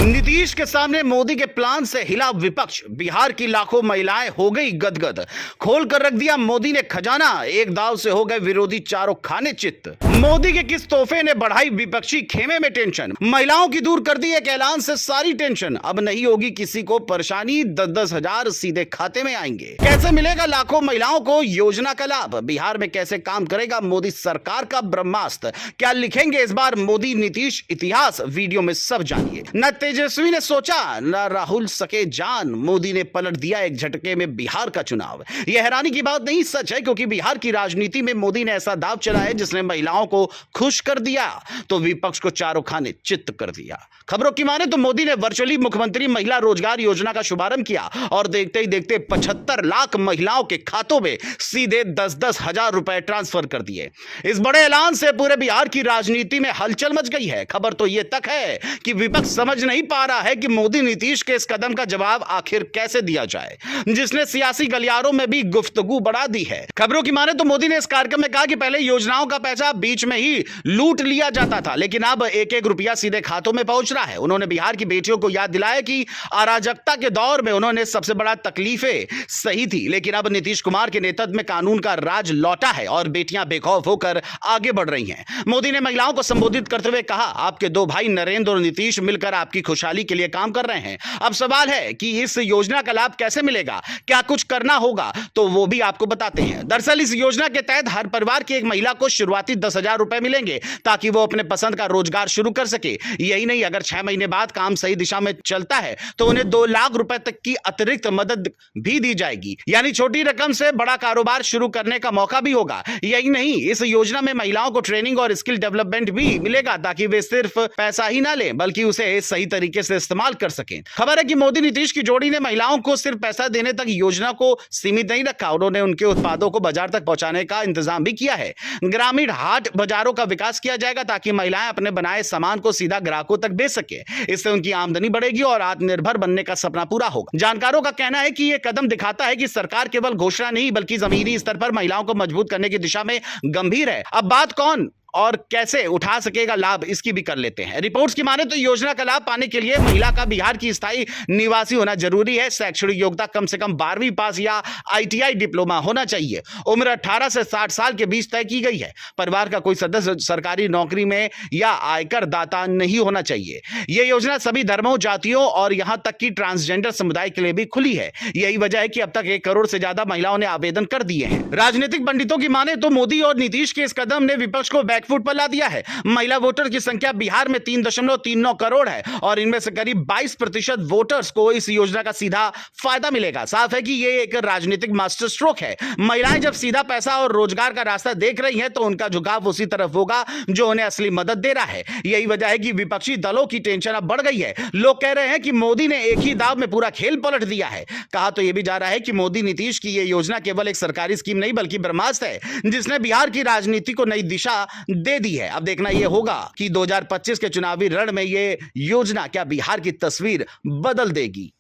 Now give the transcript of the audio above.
नीतीश के सामने मोदी के प्लान से हिला विपक्ष। बिहार की लाखों महिलाएं हो गई गदगद। खोल कर रख दिया मोदी ने खजाना। एक दाव से हो गए विरोधी चारों खाने चित्त। मोदी के किस तोहफे ने बढ़ाई विपक्षी खेमे में टेंशन। महिलाओं की दूर कर दी एक ऐलान से सारी टेंशन। अब नहीं होगी किसी को परेशानी, 10-10 हजार सीधे खाते में आएंगे। कैसे मिलेगा लाखों महिलाओं को योजना का लाभ। बिहार में कैसे काम करेगा मोदी सरकार का ब्रह्मास्त्र। क्या लिखेंगे इस बार मोदी नीतीश इतिहास, वीडियो में सब जानिए। न तेजस्वी ने सोचा न राहुल सके जान, मोदी ने पलट दिया एक झटके में बिहार का चुनाव। यह हैरानी की बात नहीं, सच है, क्योंकि बिहार की राजनीति में मोदी ने ऐसा दांव चलाया जिसने महिलाओं को खुश कर दिया तो विपक्ष को चारों खाने चित्त कर दिया। खबरों की माने तो मोदी ने वर्चुअली मुख्यमंत्री महिला रोजगार योजना का शुभारंभ किया और देखते ही देखते 75 लाख महिलाओं के खातों में सीधे 10-10 हजार रुपए ट्रांसफर कर दिए। इस बड़े ऐलान से पूरे बिहार की राजनीति में हलचल मच गई है। खबर तो यह तक है कि विपक्ष समझ नहीं पा रहा है कि मोदी नीतीश के इस कदम का जवाब आखिर कैसे दिया जाए, जिसने सियासी गलियारों में भी गुफ्तगू बढ़ा दी है। खबरों की माने तो मोदी ने इस कार्यक्रम में कहा कि पहले योजनाओं का पैसा बीच में ही लूट लिया जाता था, लेकिन अब एक एक रुपया सीधे खातों में पहुंच रहा है। उन्होंने बिहार की बेटियों को याद दिलाया कि अराजकता के दौर में उन्होंने सबसे बड़ा तकलीफें सही थी, लेकिन अब नीतीश कुमार के नेतृत्व में कानून का राज लौटा है और बेटियां बेखौफ होकर आगे बढ़ रही हैं। मोदी ने महिलाओं को संबोधित करते हुए कहा, आपके दो भाई नरेंद्र और नीतीश मिलकर आपकी खुशहाली के लिए काम कर रहे हैं। अब सवाल है कि इस योजना का लाभ कैसे मिलेगा, क्या कुछ करना होगा, तो वो भी आपको बताते हैं। दरअसल इस योजना के तहत हर परिवार की एक महिला को शुरुआती 10,000 रुपए मिलेंगे ताकि वो अपने पसंद का रोजगार शुरू कर सके। यही नहीं, अगर 6 महीने बाद काम सही दिशा में चलता है तो उन्हें 2 लाख रुपए तक की अतिरिक्त मदद भी दी जाएगी। यानी छोटी रकम से बड़ा कारोबार शुरू करने का मौका भी होगा। यही नहीं, इस योजना में महिलाओं को ट्रेनिंग और स्किल डेवलपमेंट भी मिलेगा ताकि वे सिर्फ पैसा ही ना लें बल्कि उसे सही तरीके से इस्तेमाल कर सकें। खबर है कि मोदी नीतीश की जोड़ी ने महिलाओं को सिर्फ पैसा देने तक योजना को सीमित नहीं रखा, उन्होंने उनके उत्पादों को बाजार तक पहुंचाने का इंतजाम भी किया है। ग्रामीण हाट बाजारों का विकास किया जाएगा ताकि महिलाएं अपने बनाए सामान को सीधा ग्राहकों तक बेच सके। इससे उनकी आमदनी बढ़ेगी और आत्मनिर्भर बनने का सपना पूरा होगा। जानकारों का कहना है कि यह कदम दिखाता है कि सरकार केवल घोषणा नहीं बल्कि जमीनी स्तर पर महिलाओं को मजबूत करने की दिशा में गंभीर है। अब बात कौन और कैसे उठा सकेगा लाभ, इसकी भी कर लेते हैं। रिपोर्ट्स की माने तो योजना का लाभ पाने के लिए महिला का बिहार की स्थायी निवासी होना जरूरी है। शैक्षणिक योग्यता कम से कम 12वीं पास या ITI डिप्लोमा होना चाहिए। उम्र 18 से 60 साल के बीच तय की गई है। परिवार का कोई सदस्य सरकारी नौकरी में या आयकर दाता नहीं होना चाहिए। यह योजना सभी धर्मों, जातियों और यहां तक कि ट्रांसजेंडर समुदाय के लिए भी खुली है। यही वजह है कि अब तक 1 करोड़ से ज्यादा महिलाओं ने आवेदन कर दिए हैं। राजनीतिक पंडितों की माने तो मोदी और नीतीश के इस कदम ने विपक्ष को बैकफुट पर ला दिया है। महिला वोटर की संख्या बिहार में 3.39 करोड़ है और इनमें से करीब 22% वोटर्स को इस योजना का सीधा फायदा मिलेगा। साफ है कि यह एक राजनीतिक मास्टर स्ट्रोक है। महिलाएं जब सीधा पैसा और रोजगार का रास्ता देख रही हैं तो उनका झुकाव उसी तरफ होगा जो उन्हें असली मदद दे रहा है। यही वजह है कि विपक्षी दलों की टेंशन अब बढ़ गई है। लोग कह रहे हैं कि मोदी ने एक ही दाव में पूरा खेल पलट दिया है। कहा तो यह भी जा रहा है कि मोदी नीतीश की यह योजना केवल एक सरकारी स्कीम नहीं बल्कि ब्रह्मास्त्र है जिसने बिहार की राजनीति को नई दिशा दे दी है। अब देखना यह होगा कि 2025 के चुनावी रण में यह योजना क्या बिहार की तस्वीर बदल देगी।